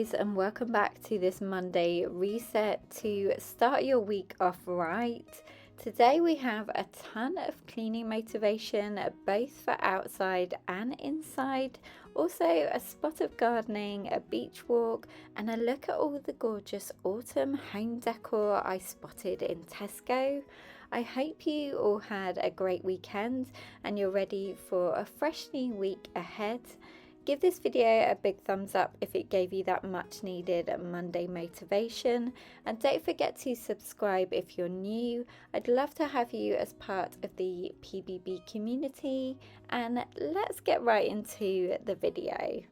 guys, and welcome back to this Monday reset to start your week off right. Today we have a ton of cleaning motivation, both for outside and inside, also a spot of gardening, a beach walk, and a look at all the gorgeous autumn home decor I spotted in Tesco. I hope you all had a great weekend and you're ready for a fresh new week ahead. Give this video a big thumbs up if it gave you that much needed Monday motivation, and don't forget to subscribe if you're new. I'd love to have you as part of the PBB community, and let's get right into the video.